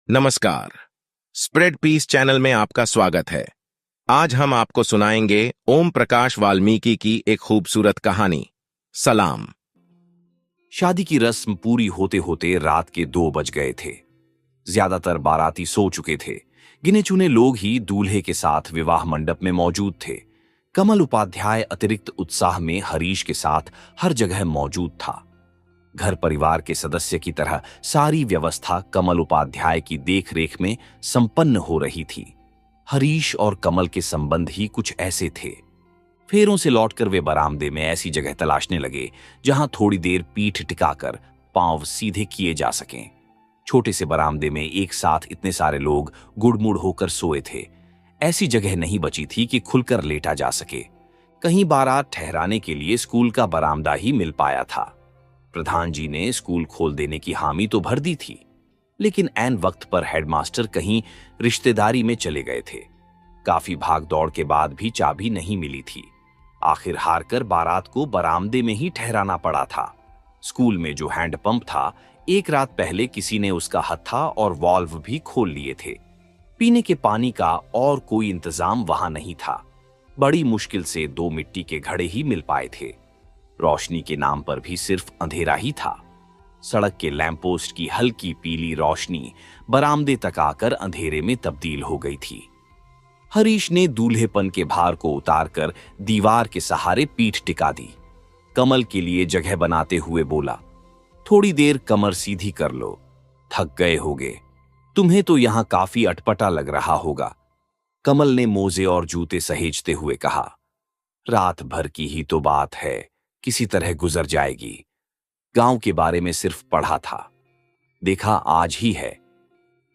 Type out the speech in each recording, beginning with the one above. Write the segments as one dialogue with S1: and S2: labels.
S1: नमस्कार। Spread piece channel में आपका स्वागत है। आज हम आपको सुनाएंगे ओम प्रकाश वाल्मीकि की एक खूबसूरत कहानी, सलाम।
S2: शादी की रस्म पूरी होते होते रात के 2 बज गए थे। ज्यादातर बाराती सो चुके थे। गिने चुने लोग ही दूल्हे के साथ विवाह मंडप में मौजूद थे। कमल उपाध्याय अतिरिक्त उत्साह में हरीश के साथ हर जगह मौजूद था। घर परिवार के सदस्य की तरह सारी व्यवस्था कमल उपाध्याय की देखरेख में संपन्न हो रही थी। हरीश और कमल के संबंध ही कुछ ऐसे थे। फेरों से लौटकर वे बरामदे में ऐसी जगह तलाशने लगे जहां थोड़ी देर पीठ टिकाकर पांव सीधे किए जा सकें। छोटे से बरामदे में एक साथ इतने सारे लोग गुड़मुड़ होकर सोए थे। ऐसी जगह नहीं बची थी कि खुलकर लेटा जा सके। कहीं बारात ठहराने के लिए स्कूल का बरामदा ही मिल पाया था। प्रधान जी ने स्कूल खोल देने की हामी तो भर दी थी, लेकिन ऐन वक्त पर हेडमास्टर कहीं रिश्तेदारी में चले गए थे। काफी भाग दौड़ के बाद भी चाबी नहीं मिली थी। आखिर हारकर बारात को बरामदे में ही ठहराना पड़ा था। स्कूल में जो हैंडपंप था, एक रात पहले किसी ने उसका हत्था और वॉल्व भी खोल लिए थे। पीने के पानी का और कोई इंतजाम वहां नहीं था। बड़ी मुश्किल से 2 मिट्टी के घड़े ही मिल पाए थे। रोशनी के नाम पर भी सिर्फ अंधेरा ही था। सड़क के लैंपपोस्ट की हल्की पीली रोशनी बरामदे तक आकर अंधेरे में तब्दील हो गई थी। हरीश ने दूल्हेपन के भार को उतारकर दीवार के सहारे पीठ टिका दी। कमल के लिए जगह बनाते हुए बोला, थोड़ी देर कमर सीधी कर लो, थक गए होगे। तुम्हें तो यहां काफी अटपटा लग रहा होगा। कमल ने मोजे और जूते सहेजते हुए कहा, रात भर की ही तो बात है, किसी तरह गुजर जाएगी। गांव के बारे में सिर्फ पढ़ा था, देखा आज ही है।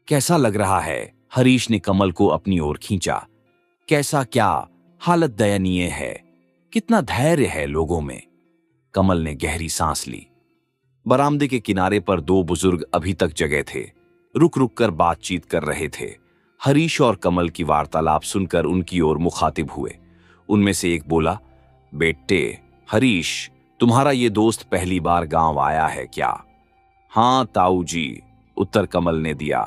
S2: कैसा लग रहा है? हरीश ने कमल को अपनी ओर खींचा। कैसा क्या? हालत दयनीय है। कितना धैर्य है लोगों में। कमल ने गहरी सांस ली। बरामदे के किनारे पर 2 बुजुर्ग अभी तक जगे थे। रुक रुक कर बातचीत कर रहे थे। हरीश और कमल की वार्तालाप सुनकर उनकी ओर मुखातिब हुए। उनमें से एक बोला, बेटे हरीश, तुम्हारा ये दोस्त पहली बार गांव आया है क्या? हां ताऊ जी, उत्तर कमल ने दिया।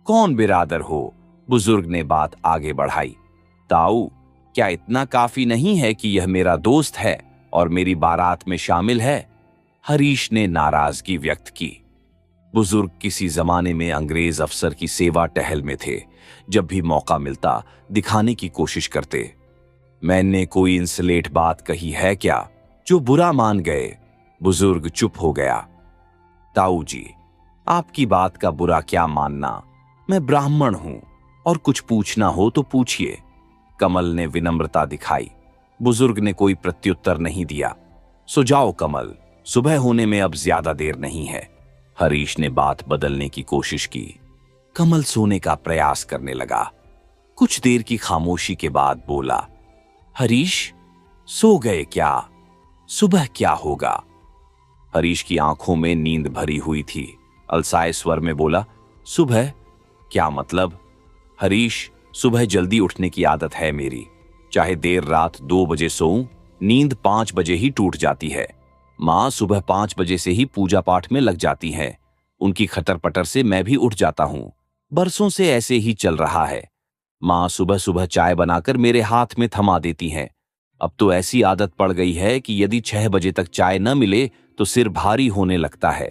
S2: कौन बिरादर हो? बुजुर्ग ने बात आगे बढ़ाई। ताऊ, क्या इतना काफी नहीं है कि यह मेरा दोस्त है और मेरी बारात में शामिल है? हरीश ने नाराजगी व्यक्त की। बुजुर्ग किसी जमाने में अंग्रेज अफसर की सेवा टहल में थे। जब भी मौका मिलता दिखाने की कोशिश करते। मैंने कोई इंसलेट बात कही है क्या जो बुरा मान गए? बुजुर्ग चुप हो गया। ताऊ जी, आपकी बात का बुरा क्या मानना, मैं ब्राह्मण हूं और कुछ पूछना हो तो पूछिए। कमल ने विनम्रता दिखाई। बुजुर्ग ने कोई प्रत्युत्तर नहीं दिया। सो जाओ कमल, सुबह होने में अब ज्यादा देर नहीं है। हरीश ने बात बदलने की कोशिश की। कमल सोने का प्रयास करने लगा। कुछ देर की खामोशी के बाद बोला, हरीश, सो गए क्या? सुबह क्या होगा? हरीश की आंखों में नींद भरी हुई थी। अलसाए स्वर में बोला, सुबह? क्या मतलब? हरीश, सुबह जल्दी उठने की आदत है मेरी। चाहे देर रात 2 बजे सोऊं, नींद 5 बजे ही टूट जाती है। मां सुबह 5 बजे से ही पूजा पाठ में लग जाती हैं। उनकी खटर पटर से मैं भी उठ जाता हूं। बरसों से ऐसे ही चल रहा है। मां सुबह सुबह चाय बनाकर मेरे हाथ में थमा देती हैं। अब तो ऐसी आदत पड़ गई है कि यदि 6 बजे तक चाय न मिले तो सिर भारी होने लगता है।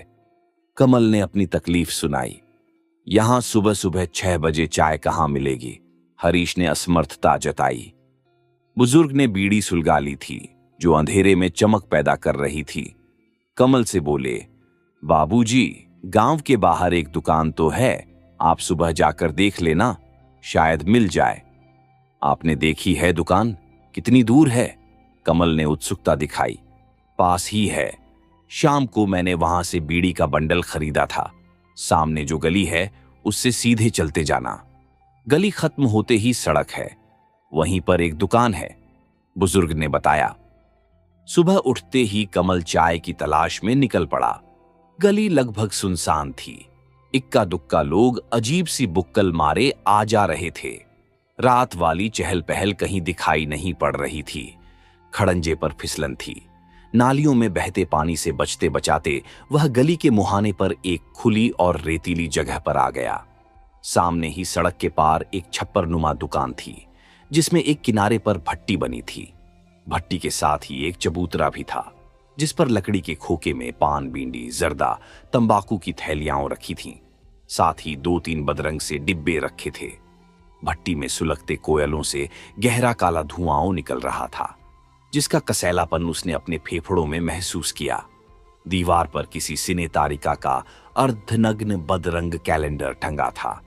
S2: कमल ने अपनी तकलीफ सुनाई। यहां सुबह सुबह 6 बजे चाय कहां मिलेगी? हरीश ने असमर्थता जताई। बुजुर्ग ने बीड़ी सुलगा ली थी, जो अंधेरे में चमक पैदा कर रही थी। कमल से बोले, बाबूजी, गांव के बाहर एक दुकान तो है, आप सुबह जाकर देख लेना, शायद मिल जाए। आपने देखी है दुकान? कितनी दूर है? कमल ने उत्सुकता दिखाई। पास ही है। शाम को मैंने वहां से बीड़ी का बंडल खरीदा था। सामने जो गली है उससे सीधे चलते जाना। गली खत्म होते ही सड़क है, वहीं पर एक दुकान है, बुजुर्ग ने बताया। सुबह उठते ही कमल चाय की तलाश में निकल पड़ा। गली लगभग सुनसान थी। इक्का दुक्का लोग अजीब सी बुक्कल मारे आ जा रहे थे। रात वाली चहल पहल कहीं दिखाई नहीं पड़ रही थी। खड़ंजे पर फिसलन थी। नालियों में बहते पानी से बचते बचाते वह गली के मुहाने पर एक खुली और रेतीली जगह पर आ गया। सामने ही सड़क के पार एक छप्परनुमा दुकान थी, जिसमें एक किनारे पर भट्टी बनी थी। भट्टी के साथ ही एक चबूतरा भी था, जिस पर लकड़ी के खोखे में पान बींडी, जर्दा, तंबाकू की थैलियां रखी थीं। साथ ही 2-3 बदरंग से डिब्बे रखे थे। भट्टी में सुलगते कोयलों से गहरा काला धुआं निकल रहा था, जिसका कसैलापन उसने अपने फेफड़ों में महसूस किया। दीवार पर किसी सिने तारिका का अर्धनग्न बदरंग कैलेंडर टंगा था,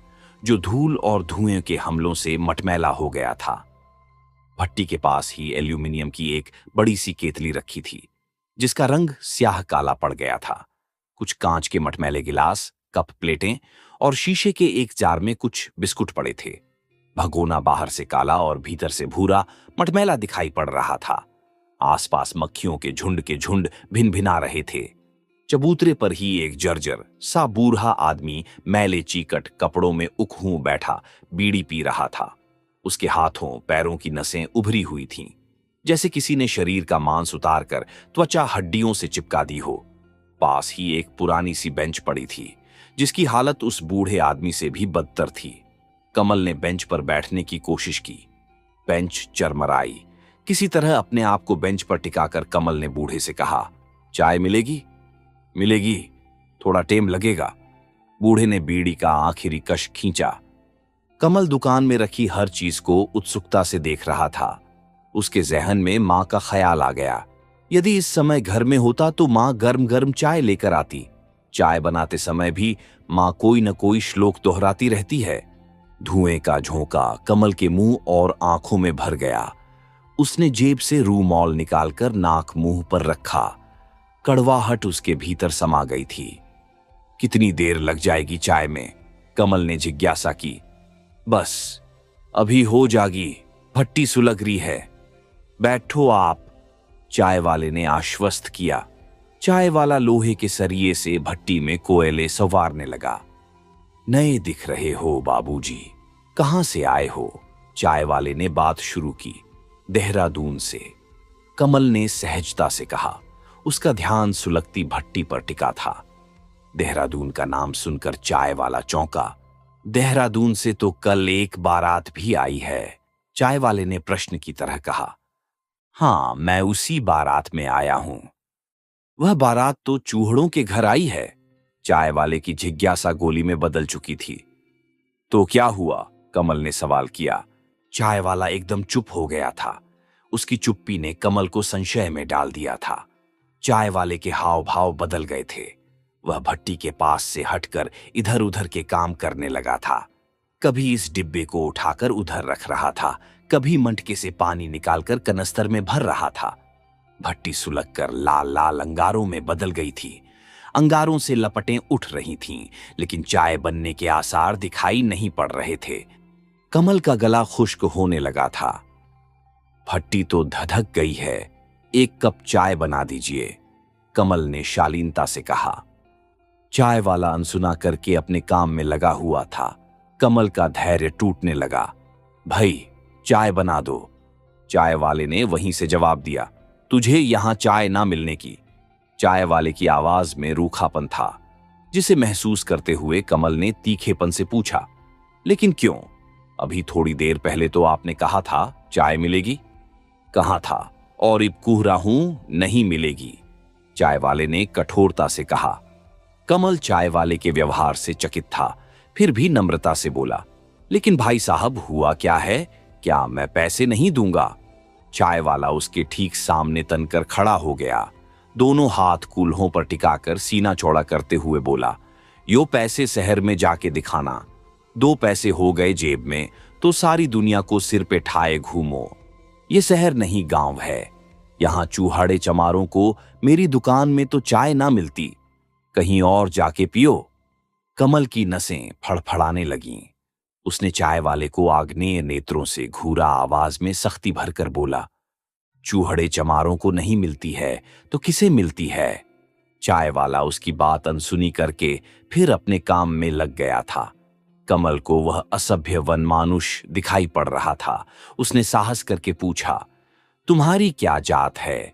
S2: जो धूल और धुएं के हमलों से मटमैला हो गया था। भट्टी के पास ही एल्यूमिनियम की एक बड़ी सी केतली रखी थी, जिसका रंग स्याह काला पड़ गया था। कुछ कांच के मटमैले गिलास, कप प्लेटें और शीशे के एक जार में कुछ बिस्कुट पड़े थे। भगोना बाहर से काला और भीतर से भूरा मटमैला दिखाई पड़ रहा था। आसपास मक्खियों के झुंड भिनभिना रहे थे। चबूतरे पर ही एक जर्जर सा बूढ़ा आदमी मैले चीकट कपड़ों में उखूं बैठा बीड़ी पी रहा था। उसके हाथों पैरों की नसें उभरी हुई थीं, जैसे किसी ने शरीर का मांस उतारकर त्वचा हड्डियों से चिपका दी हो। पास ही एक पुरानी सी बेंच पड़ी थी, जिसकी हालत उस बूढ़े आदमी से भी बदतर थी। कमल ने बेंच पर बैठने की कोशिश की। बेंच चरमराई। किसी तरह अपने आप को बेंच पर टिकाकर कमल ने बूढ़े से कहा, चाय मिलेगी? मिलेगी, थोड़ा टेम लगेगा। बूढ़े ने बीड़ी का आखिरी कश खींचा। कमल दुकान में रखी हर चीज को उत्सुकता से देख रहा था। उसके जहन में मां का ख्याल आ गया। यदि इस समय घर में होता तो मां गर्म गर्म चाय लेकर आती। चाय बनाते समय भी मां कोई न कोई श्लोक दोहराती रहती है। धुएं का झोंका कमल के मुंह और आंखों में भर गया। उसने जेब से रूमाल निकालकर नाक मुंह पर रखा। कड़वाहट उसके भीतर समा गई थी। कितनी देर लग जाएगी चाय में? कमल ने जिज्ञासा की। बस अभी हो जागी, भट्टी सुलग रही है। बैठो आप, चाय वाले ने आश्वस्त किया। चाय वाला लोहे के सरिये से भट्टी में कोयले संवारने लगा। नए दिख रहे हो बाबूजी, कहां से आए हो? चाय वाले ने बात शुरू की। देहरादून से, कमल ने सहजता से कहा। उसका ध्यान सुलगती भट्टी पर टिका था। देहरादून का नाम सुनकर चाय वाला चौंका। देहरादून से तो कल एक बारात भी आई है, चाय वाले ने प्रश्न की तरह कहा। हां, मैं उसी बारात में आया हूं। वह बारात तो चूहड़ों के घर आई है। चाय वाले की जिज्ञासा गोली में बदल चुकी थी। तो क्या हुआ? कमल ने सवाल किया। चाय वाला एकदम चुप हो गया था। उसकी चुप्पी ने कमल को संशय में डाल दिया था। चाय वाले के हाव भाव बदल गए थे। वह भट्टी के पास से हटकर इधर उधर के काम करने लगा था। कभी इस डिब्बे को उठाकर उधर रख रहा था, कभी मटके से पानी निकालकर कनस्तर में भर रहा था। भट्टी सुलगकर लाल लाल अंगारों में बदल गई थी। अंगारों से लपटें उठ रही थीं, लेकिन चाय बनने के आसार दिखाई नहीं पड़ रहे थे। कमल का गला खुश्क होने लगा था। भट्टी तो धधक गई है, एक कप चाय बना दीजिए, कमल ने शालीनता से कहा। चाय वाला अनसुना करके अपने काम में लगा हुआ था। कमल का धैर्य टूटने लगा। भाई, चाय बना दो। चाय वाले ने वहीं से जवाब दिया। तुझे यहां चाय ना मिलने की। चाय वाले की आवाज में रूखापन था, जिसे महसूस करते हुए कमल ने तीखेपन से पूछा, लेकिन क्यों? अभी थोड़ी देर पहले तो आपने कहा था चाय मिलेगी। कहा था, और अब कुहरा हूं, नहीं मिलेगी, चाय वाले ने कठोरता से कहा। कमल चाय वाले के व्यवहार से चकित था, फिर भी नम्रता से बोला, लेकिन भाई साहब हुआ क्या है? क्या मैं पैसे नहीं दूंगा? चाय वाला उसके ठीक सामने तनकर खड़ा हो गया। दोनों हाथ कूल्हों पर टिकाकर सीना चौड़ा करते हुए बोला, यो पैसे शहर में जाके दिखाना। 2 पैसे हो गए जेब में तो सारी दुनिया को सिर पे ठाए घूमो। ये शहर नहीं गांव है। यहां चूहाड़े चमारों को मेरी दुकान में तो चाय ना मिलती, कहीं और जाके पियो। कमल की नसें फड़फड़ाने लगीं। उसने चाय वाले को आग्नेय नेत्रों से घूरा आवाज में सख्ती भरकर बोला, चूहड़े चमारों को नहीं मिलती है तो किसे मिलती है? चाय वाला उसकी बात अनसुनी करके फिर अपने काम में लग गया था। कमल को वह असभ्य वनमानुष दिखाई पड़ रहा था। उसने साहस करके पूछा, तुम्हारी क्या जात है?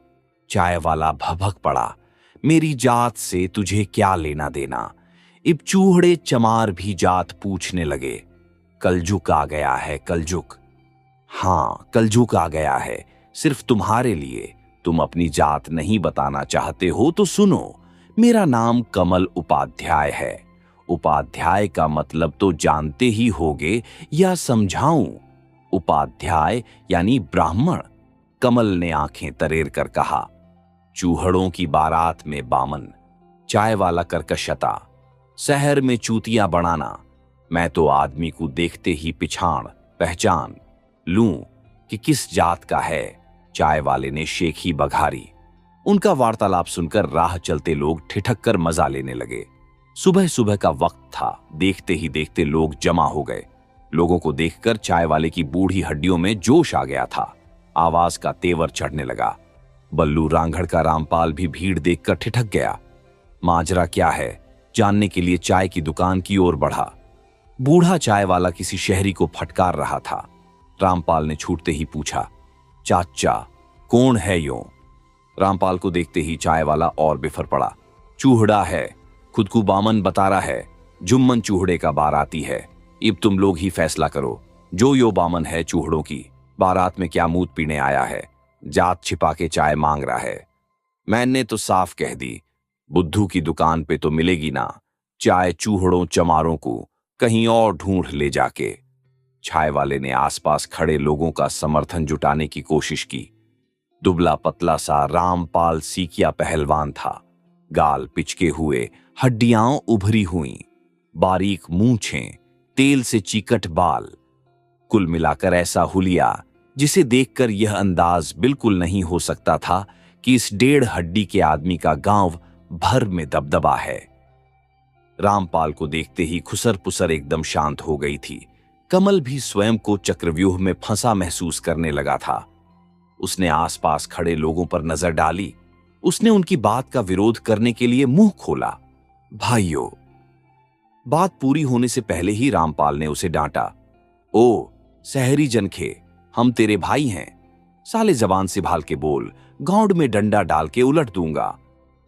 S2: चाय वाला भभक पड़ा, मेरी जात से तुझे क्या लेना देना? इब चूहड़े चमार भी जात पूछने लगे, कलजुग आ गया है, कलजुग। हाँ, कलजुग आ गया है, सिर्फ तुम्हारे लिए। तुम अपनी जात नहीं बताना चाहते हो तो सुनो, मेरा नाम कमल उपाध्याय है। उपाध्याय का मतलब तो जानते ही होगे, या समझाऊं? उपाध्याय यानी ब्राह्मण। कमल ने आंखें तरेर कर कहा। चूहड़ों की बारात में बामन, चाय वाला कर्कशता, शहर में चूतियां बनाना। मैं तो आदमी को देखते ही पहचान लूं कि किस जात का है। चाय वाले ने शेखी बघारी। उनका वार्तालाप सुनकर राह चलते लोग ठिठक कर मजा लेने लगे। सुबह सुबह का वक्त था, देखते ही देखते लोग जमा हो गए। लोगों को देखकर चाय वाले की बूढ़ी हड्डियों में जोश आ गया था। आवाज का तेवर चढ़ने लगा। बल्लू रांघड़ का रामपाल भी भीड़ देखकर ठिठक गया। माजरा क्या है जानने के लिए चाय की दुकान की ओर बढ़ा। बूढ़ा चाय वाला किसी शहरी को फटकार रहा था। रामपाल ने छूटते ही पूछा, चाचा कौन है यो? रामपाल को देखते ही चाय वाला और बिफर पड़ा। चूहड़ा है, खुद को बामन बता रहा है। जुम्मन चूहड़े का बाराती है। इब तुम लोग ही फैसला करो, जो यो बामन है चूहड़ों की बारात में क्या मूत पीने आया है? जात छिपा के चाय मांग रहा है। मैंने तो साफ कह दी, बुद्धू की दुकान पे तो मिलेगी ना चाय। चूहड़ों चमारों को कहीं और ढूंढ ले जाके। चाय वाले ने आसपास खड़े लोगों का समर्थन जुटाने की कोशिश की। दुबला पतला सा रामपाल सीकिया पहलवान था। गाल पिचके हुए, हड्डियां उभरी हुई, बारीक मूंछें, तेल से चिकट बाल। कुल मिलाकर ऐसा हुलिया जिसे देखकर यह अंदाज बिल्कुल नहीं हो सकता था कि इस 1.5 हड्डी के आदमी का गांव भर में दबदबा है। रामपाल को देखते ही खुसर पुसर एकदम शांत हो गई थी। कमल भी स्वयं को चक्रव्यूह में फंसा महसूस करने लगा था। उसने आसपास खड़े लोगों पर नजर डाली। उसने उनकी बात का विरोध करने के लिए मुंह खोला। भाइयों, बात पूरी होने से पहले ही रामपाल ने उसे डांटा। ओ शहरी जनखे, हम तेरे भाई हैं। साले जबान संभाल के बोल, गौंड में डंडा डाल के उलट दूंगा।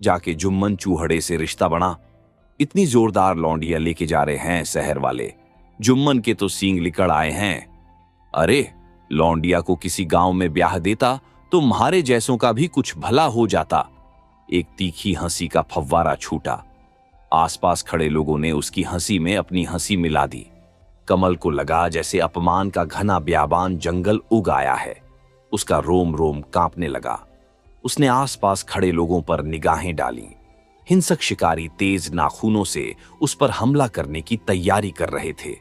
S2: जाके जुम्मन चूहड़े से रिश्ता बना। इतनी जोरदार लौंडियां लेके जा रहे हैं शहर वाले, जुम्मन के तो सींग लिकड़ आए हैं। अरे लौंडिया को किसी गांव में ब्याह देता तो तुम्हारे जैसों का भी कुछ भला हो जाता। एक तीखी हंसी का फव्वारा छूटा। आसपास खड़े लोगों ने उसकी हंसी में अपनी हंसी मिला दी। कमल को लगा जैसे अपमान का घना ब्याबान जंगल उग आया है। उसका रोम रोम कांपने लगा। उसने आसपास खड़े लोगों पर निगाहें डाली। हिंसक शिकारी तेज नाखूनों से उस पर हमला करने की तैयारी कर रहे थे।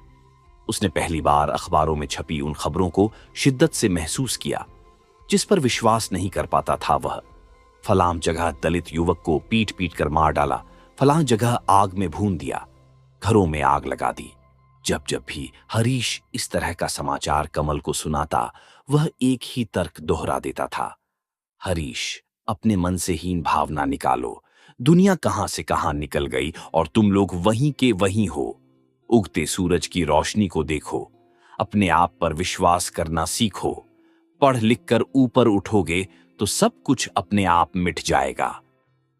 S2: उसने पहली बार अखबारों में छपी उन खबरों को शिद्दत से महसूस किया जिस पर विश्वास नहीं कर पाता था वह। फलां जगह दलित युवक को पीट पीट कर मार डाला, फलां जगह आग में भून दिया, घरों में आग लगा दी। जब जब भी हरीश इस तरह का समाचार कमल को सुनाता, वह एक ही तर्क दोहरा देता था। हरीश, अपने मन से हीन भावना निकालो। दुनिया कहां से कहां निकल गई और तुम लोग वहीं के वहीं हो। उगते सूरज की रोशनी को देखो, अपने आप पर विश्वास करना सीखो। पढ़ लिख कर ऊपर उठोगे तो सब कुछ अपने आप मिट जाएगा।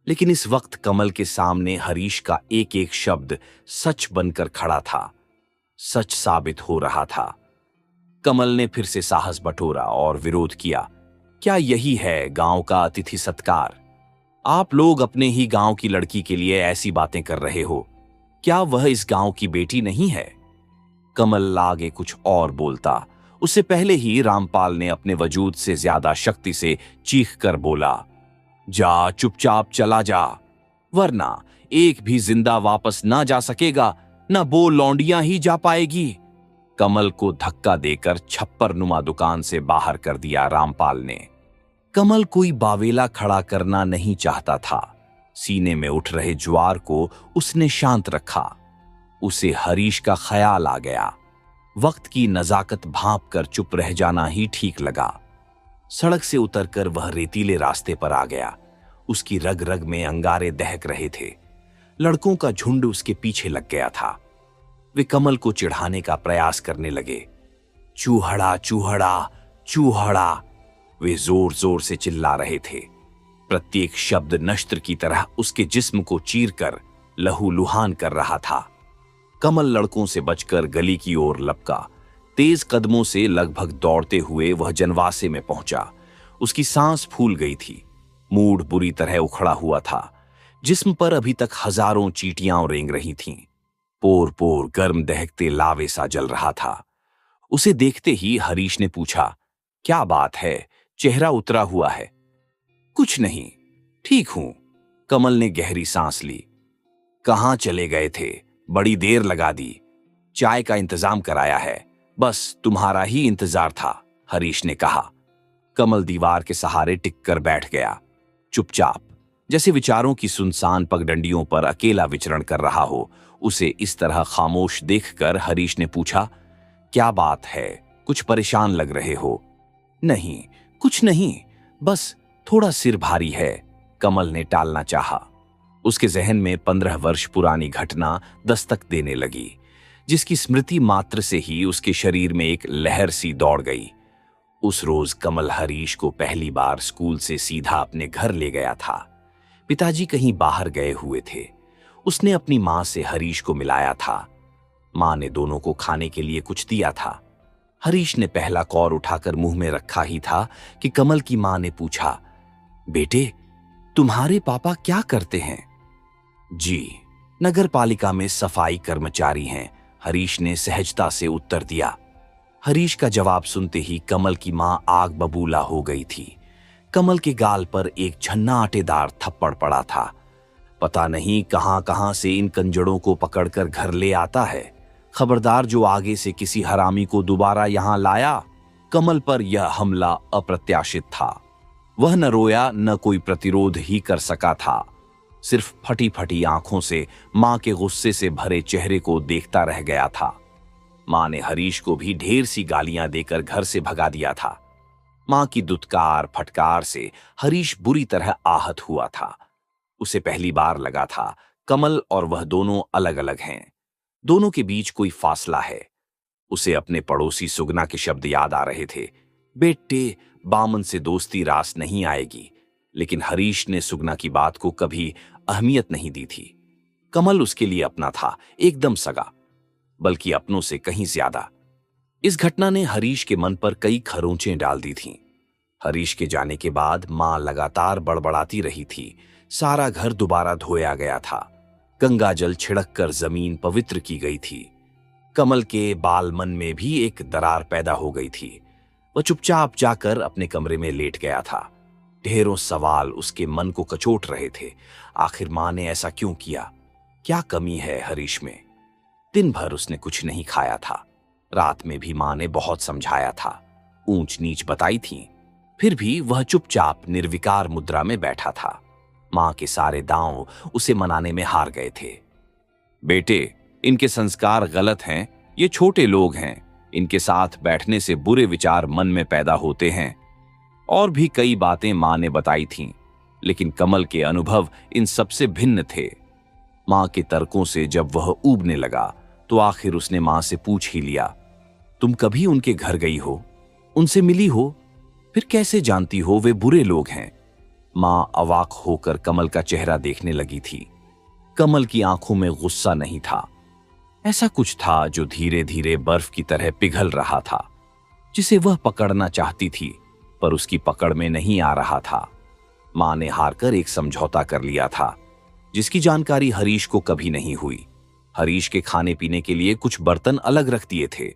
S2: लेकिन इस वक्त कमल के सामने हरीश का एक एक शब्द सच बनकर खड़ा था, सच साबित हो रहा था। कमल ने फिर से साहस बटोरा और विरोध किया। क्या यही है गांव का अतिथि सत्कार? आप लोग अपने ही गांव की लड़की के लिए ऐसी बातें कर रहे हो। क्या वह इस गांव की बेटी नहीं है? कमल आगे कुछ और बोलता, उससे पहले ही रामपाल ने अपने वजूद से ज्यादा शक्ति से चीख कर बोला, जा चुपचाप चला जा, वरना एक भी जिंदा वापस ना जा सकेगा, ना वो लौंडियां ही जा पाएगी। कमल को धक्का देकर छप्पर नुमा दुकान से बाहर कर दिया रामपाल ने। कमल कोई बावेला खड़ा करना नहीं चाहता था। सीने में उठ रहे ज्वार को उसने शांत रखा। उसे हरीश का ख्याल आ गया। वक्त की नजाकत भांप कर चुप रह जाना ही ठीक लगा। सड़क से उतरकर वह रेतीले रास्ते पर आ गया। उसकी रग रग में अंगारे दहक रहे थे। लड़कों का झुंड उसके पीछे लग गया था। वे कमल को चिढ़ाने का प्रयास करने लगे। चूहड़ा चूहड़ा चूहड़ा, वे जोर जोर से चिल्ला रहे थे। प्रत्येक शब्द नश्त्र की तरह उसके जिस्म को चीरकर लहूलुहान कर रहा था। कमल लड़कों से बचकर गली की ओर लपका। तेज कदमों से लगभग दौड़ते हुए वह जनवासे में पहुंचा। उसकी सांस फूल गई थी, मूड बुरी तरह उखड़ा हुआ था। जिस्म पर अभी तक हजारों चींटियां रेंग रही थीं। पोर पोर गर्म दहकते लावे सा जल रहा था। उसे देखते ही हरीश ने पूछा, क्या बात है, चेहरा उतरा हुआ है? कुछ नहीं, ठीक हूं। कमल ने गहरी सांस ली। कहां चले गए थे? बड़ी देर लगा दी। चाय का इंतजाम कराया है, बस तुम्हारा ही इंतजार था, हरीश ने कहा। कमल दीवार के सहारे टिककर बैठ गया, चुपचाप, जैसे विचारों की सुनसान पगडंडियों पर अकेला विचरण कर रहा हो। उसे इस तरह खामोश देखकर हरीश ने पूछा, क्या बात है, कुछ परेशान लग रहे हो? नहीं, कुछ नहीं, बस थोड़ा सिर भारी है, कमल ने टालना चाहा। उसके जहन में 15 वर्ष पुरानी घटना दस्तक देने लगी, जिसकी स्मृति मात्र से ही उसके शरीर में एक लहर सी दौड़ गई। उस रोज कमल हरीश को पहली बार स्कूल से सीधा अपने घर ले गया था। पिताजी कहीं बाहर गए हुए थे। उसने अपनी मां से हरीश को मिलाया था। मां ने दोनों को खाने के लिए कुछ दिया था। हरीश ने पहला कौर उठाकर मुंह में रखा ही था कि कमल की मां ने पूछा, बेटे, तुम्हारे पापा क्या करते हैं? जी, नगर पालिका में सफाई कर्मचारी हैं, हरीश ने सहजता से उत्तर दिया। हरीश का जवाब सुनते ही कमल की मां आग बबूला हो गई थी। कमल के गाल पर एक झन्नाटेदार थप्पड़ पड़ा था। पता नहीं कहां कहां से इन कंजड़ों को पकड़कर घर ले आता है। खबरदार जो आगे से किसी हरामी को दोबारा यहां लाया। कमल पर यह हमला अप्रत्याशित था। वह न रोया न कोई प्रतिरोध ही कर सका था। सिर्फ फटी फटी आंखों से मां के गुस्से से भरे चेहरे को देखता रह गया था। मां ने हरीश को भी ढेर सी गालियां देकर घर से भगा दिया था। मां की दुत्कार फटकार से हरीश बुरी तरह आहत हुआ था। उसे पहली बार लगा था कमल और वह दोनों अलग अलग हैं। दोनों के बीच कोई फासला है। उसे अपने पड़ोसी सुगना के शब्द याद आ रहे थे, बेटे, बामन से दोस्ती रास नहीं आएगी। लेकिन हरीश ने सुगना की बात को कभी अहमियत नहीं दी थी। कमल उसके लिए अपना था, एकदम सगा, बल्कि अपनों से कहीं ज्यादा। इस घटना ने हरीश के मन पर कई खरोंचें डाल दी थीं। हरीश के जाने के बाद मां लगातार बड़बड़ाती रही थी। सारा घर दोबारा धोया गया था। गंगा जल छिड़क कर जमीन पवित्र की गई थी। कमल के बाल मन में भी एक दरार पैदा हो गई थी। वह चुपचाप जाकर अपने कमरे में लेट गया था। ढेरों सवाल उसके मन को कचोट रहे थे। आखिर मां ने ऐसा क्यों किया? क्या कमी है हरीश में? दिन भर उसने कुछ नहीं खाया था। रात में भी मां ने बहुत समझाया था, ऊंच नीच बताई थी, फिर भी वह चुपचाप निर्विकार मुद्रा में बैठा था। मां के सारे दांव उसे मनाने में हार गए थे। बेटे, इनके संस्कार गलत हैं, ये छोटे लोग हैं, इनके साथ बैठने से बुरे विचार मन में पैदा होते हैं। और भी कई बातें मां ने बताई थीं, लेकिन कमल के अनुभव इन सबसे भिन्न थे। मां के तर्कों से जब वह ऊबने लगा तो आखिर उसने मां से पूछ ही लिया, तुम कभी उनके घर गई हो, उनसे मिली हो? फिर कैसे जानती हो वे बुरे लोग हैं? मां अवाक होकर कमल का चेहरा देखने लगी थी। कमल की आंखों में गुस्सा नहीं था, ऐसा कुछ था जो धीरे धीरे बर्फ की तरह पिघल रहा था, जिसे वह पकड़ना चाहती थी पर उसकी पकड़ में नहीं आ रहा था। मां ने हारकर एक समझौता कर लिया था, जिसकी जानकारी हरीश को कभी नहीं हुई। हरीश के खाने पीने के लिए कुछ बर्तन अलग रख दिए थे।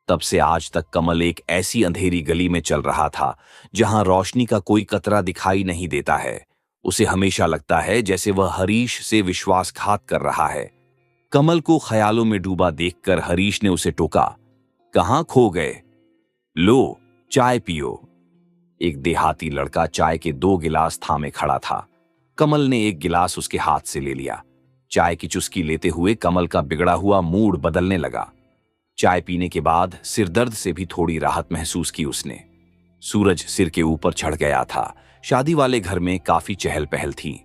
S2: तब से आज तक कमल एक ऐसी अंधेरी गली में चल रहा था जहां रोशनी का कोई कतरा दिखाई नहीं देता है। उसे हमेशा लगता है जैसे वह हरीश से विश्वासघात कर रहा है। कमल को ख्यालों में डूबा देखकर हरीश ने उसे टोका, कहां खो गए? लो, चाय पियो। एक देहाती लड़का चाय के 2 गिलास थामे खड़ा था। कमल ने एक गिलास उसके हाथ से ले लिया। चाय की चुस्की लेते हुए कमल का बिगड़ा हुआ मूड बदलने लगा। चाय पीने के बाद सिरदर्द से भी थोड़ी राहत महसूस की उसने। सूरज सिर के ऊपर चढ़ गया था। शादी वाले घर में काफी चहल पहल थी।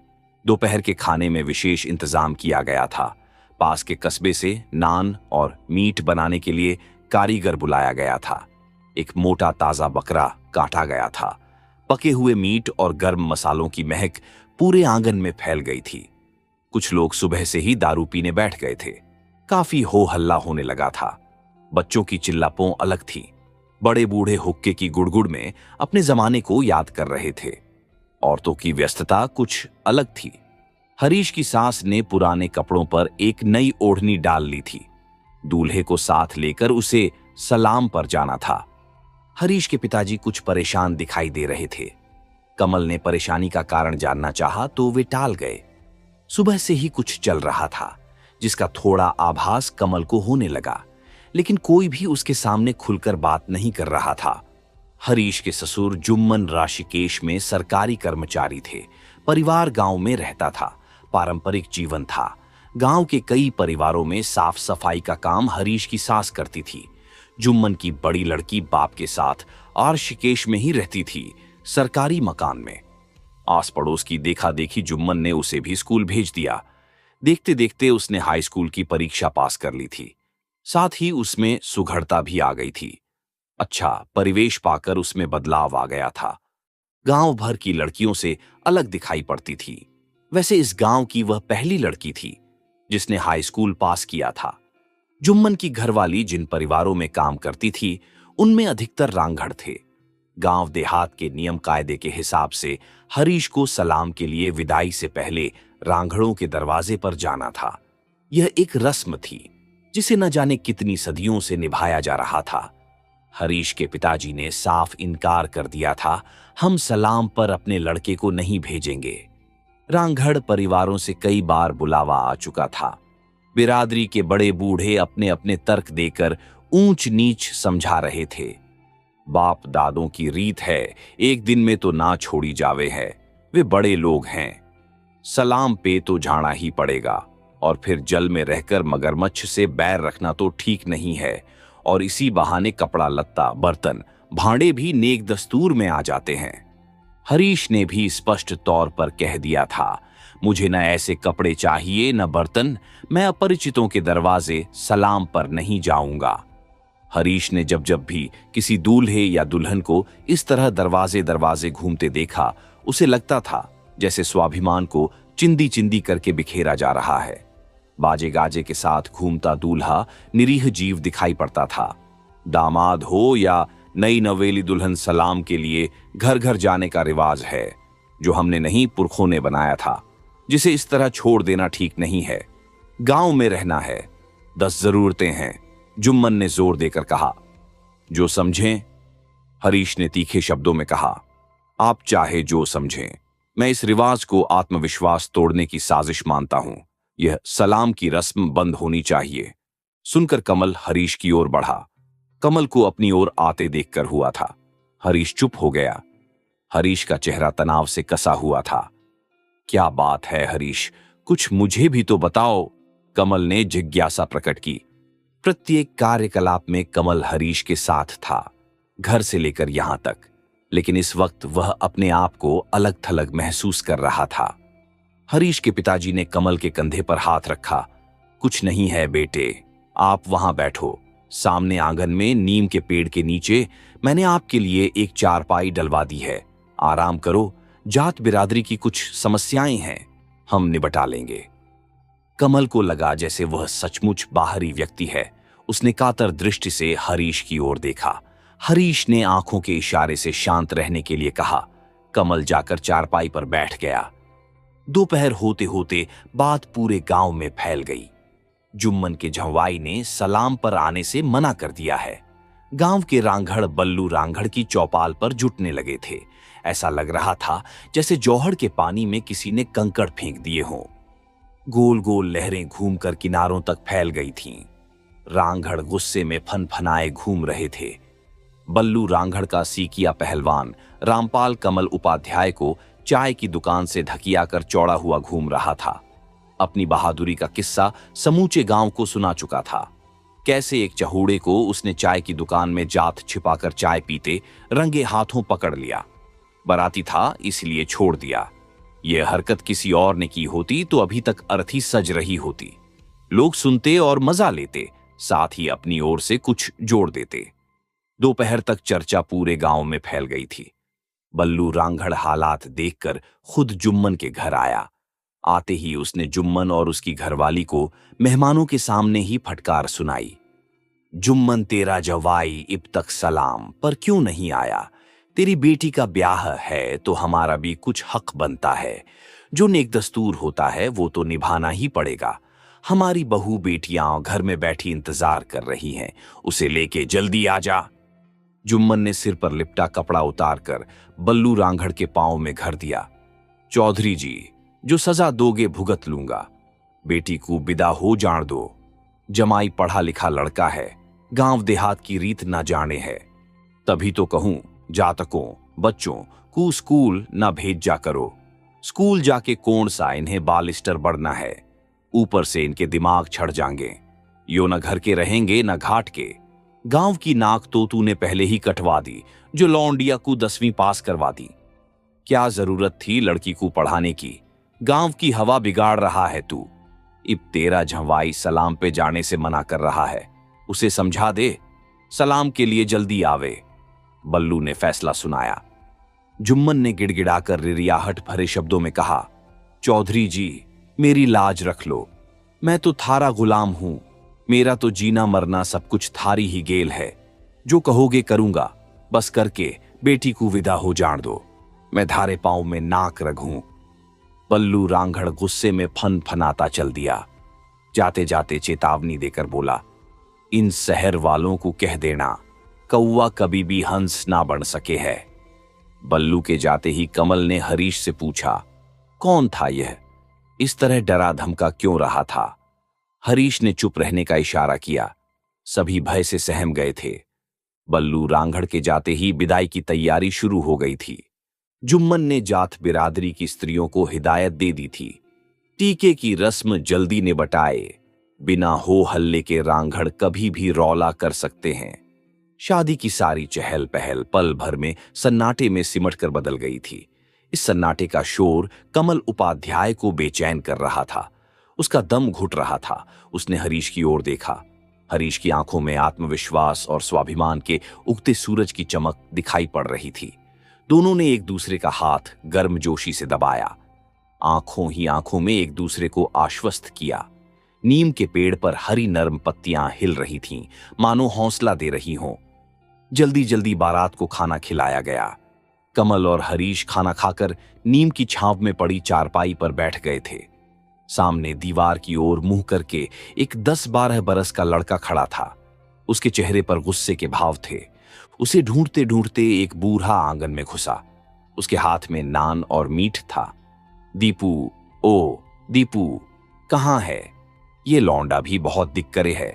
S2: दोपहर के खाने में विशेष इंतजाम किया गया था। पास के कस्बे से नान और मीट बनाने के लिए कारीगर बुलाया गया था। एक मोटा ताजा बकरा काटा गया था। पके हुए मीट और गर्म मसालों की महक पूरे आंगन में फैल गई थी। कुछ लोग सुबह से ही दारू पीने बैठ गए थे। काफी हो हल्ला होने लगा था। बच्चों की चिल्लापों अलग थी। बड़े बूढ़े हुक्के की गुड़गुड़ में अपने जमाने को याद कर रहे थे। औरतों की व्यस्तता कुछ अलग थी। हरीश की सास ने पुराने कपड़ों पर एक नई ओढ़नी डाल ली थी। दूल्हे को साथ लेकर उसे सलाम पर जाना था। हरीश के पिताजी कुछ परेशान दिखाई दे रहे थे। कमल ने परेशानी का कारण जानना चाहा तो वे टाल गए। सुबह से ही कुछ चल रहा था जिसका थोड़ा आभास कमल को होने लगा, लेकिन कोई भी उसके सामने खुलकर बात नहीं कर रहा था। हरीश के ससुर जुम्मन ऋषिकेश में सरकारी कर्मचारी थे। परिवार गांव में रहता था। पारंपरिक जीवन था। गांव के कई परिवारों में साफ सफाई का काम हरीश की सास करती थी। जुम्मन की बड़ी लड़की बाप के साथ ऋषिकेश में ही रहती थी, सरकारी मकान में। आस पड़ोस की देखा देखी जुम्मन ने उसे भी स्कूल भेज दिया। देखते देखते उसने हाई स्कूल की परीक्षा पास कर ली थी। साथ ही उसमें सुघड़ता भी आ गई थी। अच्छा परिवेश पाकर उसमें बदलाव आ गया था। गांव भर की लड़कियों से अलग दिखाई पड़ती थी। वैसे इस गांव की वह पहली लड़की थी जिसने हाई स्कूल पास किया था। जुम्मन की घरवाली जिन परिवारों में काम करती थी उनमें अधिकतर रांगड़ थे। गांव देहात के नियम कायदे के हिसाब से हरीश को सलाम के लिए विदाई से पहले रांगड़ों के दरवाजे पर जाना था। यह एक रस्म थी जिसे न जाने कितनी सदियों से निभाया जा रहा था। हरीश के पिताजी ने साफ इनकार कर दिया था, हम सलाम पर अपने लड़के को नहीं भेजेंगे। रांगड़ परिवारों से कई बार बुलावा आ चुका था। बिरादरी के बड़े बूढ़े अपने अपने तर्क देकर ऊंच नीच समझा रहे थे। बाप दादों की रीत है, एक दिन में तो ना छोड़ी जावे है, वे बड़े लोग हैं। सलाम पे तो जाना ही पड़ेगा, और फिर जल में रहकर मगरमच्छ से बैर रखना तो ठीक नहीं है। और इसी बहाने कपड़ा लत्ता बर्तन भांडे भी नेक दस्तूर में आ जाते हैं। हरीश ने भी स्पष्ट तौर पर कह दिया था, मुझे न ऐसे कपड़े चाहिए न बर्तन, मैं अपरिचितों के दरवाजे सलाम पर नहीं जाऊंगा। हरीश ने जब जब भी किसी दूल्हे या दुल्हन को इस तरह दरवाजे दरवाजे घूमते देखा, उसे लगता था जैसे स्वाभिमान को चिंदी चिंदी करके बिखेरा जा रहा है। बाजे गाजे के साथ घूमता दूल्हा निरीह जीव दिखाई पड़ता था। दामाद हो या नई नवेली दुल्हन, सलाम के लिए घर घर जाने का रिवाज है जो हमने नहीं पुरखों ने बनाया था, जिसे इस तरह छोड़ देना ठीक नहीं है। गांव में रहना है, 10 जरूरतें हैं, जुम्मन ने जोर देकर कहा। जो समझें, हरीश ने तीखे शब्दों में कहा। आप चाहे जो समझें, मैं इस रिवाज को आत्मविश्वास तोड़ने की साजिश मानता हूं। यह सलाम की रस्म बंद होनी चाहिए। सुनकर कमल हरीश की ओर बढ़ा। कमल को अपनी ओर आते देखकर हुआ था। हरीश चुप हो गया। हरीश का चेहरा तनाव से कसा हुआ था। क्या बात है हरीश, कुछ मुझे भी तो बताओ, कमल ने जिज्ञासा प्रकट की। प्रत्येक कार्यकलाप में कमल हरीश के साथ था, घर से लेकर यहां तक, लेकिन इस वक्त वह अपने आप को अलग थलग महसूस कर रहा था। हरीश के पिताजी ने कमल के कंधे पर हाथ रखा। कुछ नहीं है बेटे, आप वहां बैठो। सामने आंगन में नीम के पेड़ के नीचे मैंने आपके लिए एक चारपाई डलवा दी है। आराम करो, जात बिरादरी की कुछ समस्याएं हैं, हम निपटा लेंगे। कमल को लगा जैसे वह सचमुच बाहरी व्यक्ति है। उसने कातर दृष्टि से हरीश की ओर देखा। हरीश ने आंखों के इशारे से शांत रहने के लिए कहा। कमल जाकर चारपाई पर बैठ गया। दोपहर होते होते बात पूरे गांव में फैल गई। जुम्मन के झंवाई ने सलाम पर आने से मना कर दिया है। गांव के रांगड़ बल्लू रांगड़ की चौपाल पर जुटने लगे थे। ऐसा लग रहा था जैसे जौहड़ के पानी में किसी ने कंकड़ फेंक दिए हों। गोल गोल लहरें घूमकर किनारों तक फैल गई थीं। रांगड़ गुस्से में फनफनाए घूम रहे थे। बल्लू रांगड़ का सीकिया पहलवान रामपाल कमल उपाध्याय को चाय की दुकान से धकिया कर चौड़ा हुआ घूम रहा था। अपनी बहादुरी का किस्सा समूचे गांव को सुना चुका था। कैसे एक चहूड़े को उसने चाय की दुकान में जात छिपाकर चाय पीते रंगे हाथों पकड़ लिया। बराती था इसलिए छोड़ दिया। यह हरकत किसी और ने की होती तो अभी तक अर्थी सज रही होती। लोग सुनते और मजा लेते, साथ ही अपनी ओर से कुछ जोड़ देते। दोपहर तक चर्चा पूरे गांव में फैल गई थी। बल्लू रांगड़ हालात देखकर खुद जुम्मन के घर आया। आते ही उसने जुम्मन और उसकी घरवाली को मेहमानों के सामने ही फटकार सुनाई। जुम्मन तेरा जवाई इब तक सलाम, पर क्यों नहीं आया? तेरी बेटी का ब्याह है तो हमारा भी कुछ हक बनता है। जो नेक दस्तूर होता है वो तो निभाना ही पड़ेगा। हमारी बहू बेटियां घर में बैठी इंतजार कर रही हैं, उसे लेके जल्दी आ जा। जुम्मन ने सिर पर लिपटा कपड़ा उतारकर बल्लू रांघड़ के पांव में घर दिया। चौधरी जी, जो सजा दोगे भुगत लूंगा। बेटी को विदा हो जान दो। जमाई पढ़ा लिखा लड़का है, गांव देहात की रीत ना जाने है। तभी तो कहूं, जातकों बच्चों को स्कूल ना भेज जा करो। स्कूल जाके कौन सा इन्हें बालिस्टर बढ़ना है। ऊपर से इनके दिमाग छड़ जाएंगे। यो न घर के रहेंगे न घाट के। गांव की नाक तो तूने पहले ही कटवा दी, जो लौंडिया को 10वीं पास करवा दी। क्या जरूरत थी लड़की को पढ़ाने की? गांव की हवा बिगाड़ रहा है तू। इब तेरा झंवाई सलाम पे जाने से मना कर रहा है, उसे समझा दे, सलाम के लिए जल्दी आवे। बल्लू ने फैसला सुनाया। जुम्मन ने गिड़गिड़ाकर रिरियाहट भरे शब्दों में कहा, चौधरी जी, मेरी लाज रख लो। मैं तो थारा गुलाम हूं। मेरा तो जीना मरना सब कुछ थारी ही गेल है। जो कहोगे करूंगा, बस करके बेटी को विदा हो जान दो। मैं धारे पांव में नाक रगूं। बल्लू रांघड़ गुस्से में फन फनाता चल दिया। जाते जाते चेतावनी देकर बोला, इन शहर वालों को कह देना, कौवा कभी भी हंस ना बन सके है। बल्लू के जाते ही कमल ने हरीश से पूछा, कौन था यह? इस तरह डरा धमका क्यों रहा था? हरीश ने चुप रहने का इशारा किया। सभी भय से सहम गए थे। बल्लू रांघड़ के जाते ही विदाई की तैयारी शुरू हो गई थी। जुम्मन ने जात बिरादरी की स्त्रियों को हिदायत दे दी थी, टीके की रस्म जल्दी निबटाए। बिना हो हल्ले के रांघड़ कभी भी रौला कर सकते हैं। शादी की सारी चहल पहल पल भर में सन्नाटे में सिमटकर बदल गई थी। इस सन्नाटे का शोर कमल उपाध्याय को बेचैन कर रहा था। उसका दम घुट रहा था। उसने हरीश की ओर देखा। हरीश की आंखों में आत्मविश्वास और स्वाभिमान के उगते सूरज की चमक दिखाई पड़ रही थी। दोनों ने एक दूसरे का हाथ गर्मजोशी से दबाया। आंखों ही आंखों में एक दूसरे को आश्वस्त किया। नीम के पेड़ पर हरी नरम पत्तियां हिल रही थीं, मानो हौसला दे रही हों। जल्दी जल्दी बारात को खाना खिलाया गया। कमल और हरीश खाना खाकर नीम की छांव में पड़ी चारपाई पर बैठ गए थे। सामने दीवार की ओर मुंह करके एक 10-12 बरस का लड़का खड़ा था। उसके चेहरे पर गुस्से के भाव थे। उसे ढूंढते ढूंढते एक बूढ़ा आंगन में घुसा। उसके हाथ में नान और मीट था। दीपू, ओ दीपू, कहाँ है? ये लौंडा भी बहुत दिक्करे है।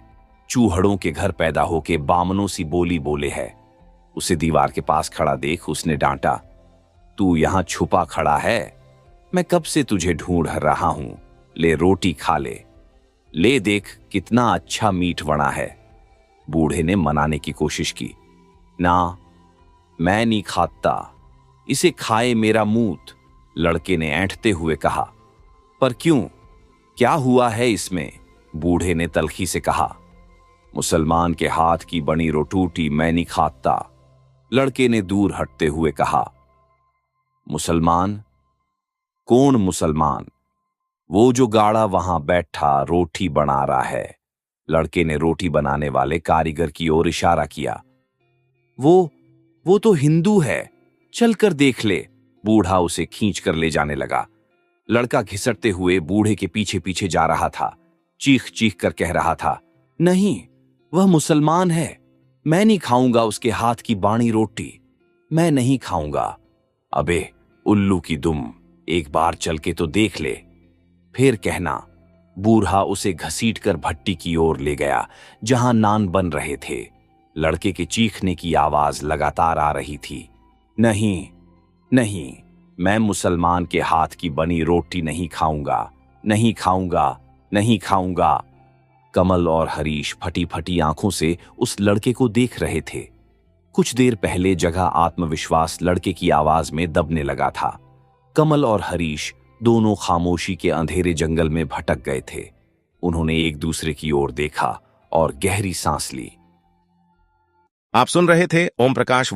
S2: चूहड़ों के घर पैदा होके बामनों सी बोली बोले है। उसे दीवार के पास खड़ा देख उसने डांटा, तू यहां छुपा खड़ा है? मैं कब से तुझे ढूंढ रहा हूं। ले रोटी खा ले। ले देख कितना अच्छा मीठ बना है। बूढ़े ने मनाने की कोशिश की। ना, मैं नहीं खाता, इसे खाए मेरा मूत, लड़के ने ऐंठते हुए कहा। पर क्यों, क्या हुआ है इसमें? बूढ़े ने तलखी से कहा। मुसलमान के हाथ की बनी रोटूटी मैं नहीं खाता, लड़के ने दूर हटते हुए कहा। मुसलमान? कौन मुसलमान? वो जो गाड़ा वहां बैठा रोटी बना रहा है। लड़के ने रोटी बनाने वाले कारीगर की ओर इशारा किया। वो तो हिंदू है, चल कर देख ले। बूढ़ा उसे खींच कर ले जाने लगा। लड़का घिसटते हुए बूढ़े के पीछे पीछे जा रहा था। चीख चीख कर कह रहा था, नहीं, वह मुसलमान है। मैं नहीं खाऊंगा उसके हाथ की बाणी रोटी, मैं नहीं खाऊंगा। अबे उल्लू की दुम, एक बार चल के तो देख ले, फिर कहना। बूढ़ा उसे घसीट कर भट्टी की ओर ले गया, जहां नान बन रहे थे। लड़के के चीखने की आवाज लगातार आ रही थी। नहीं नहीं, मैं मुसलमान के हाथ की बनी रोटी नहीं खाऊंगा, नहीं खाऊंगा, नहीं खाऊंगा। कमल और हरीश फटी फटी आंखों से उस लड़के को देख रहे थे। कुछ देर पहले जगह आत्मविश्वास लड़के की आवाज में दबने लगा था। कमल और हरीश दोनों खामोशी के अंधेरे जंगल में भटक गए थे। उन्होंने एक दूसरे की ओर देखा और गहरी सांस ली।
S1: आप सुन रहे थे ओम प्रकाश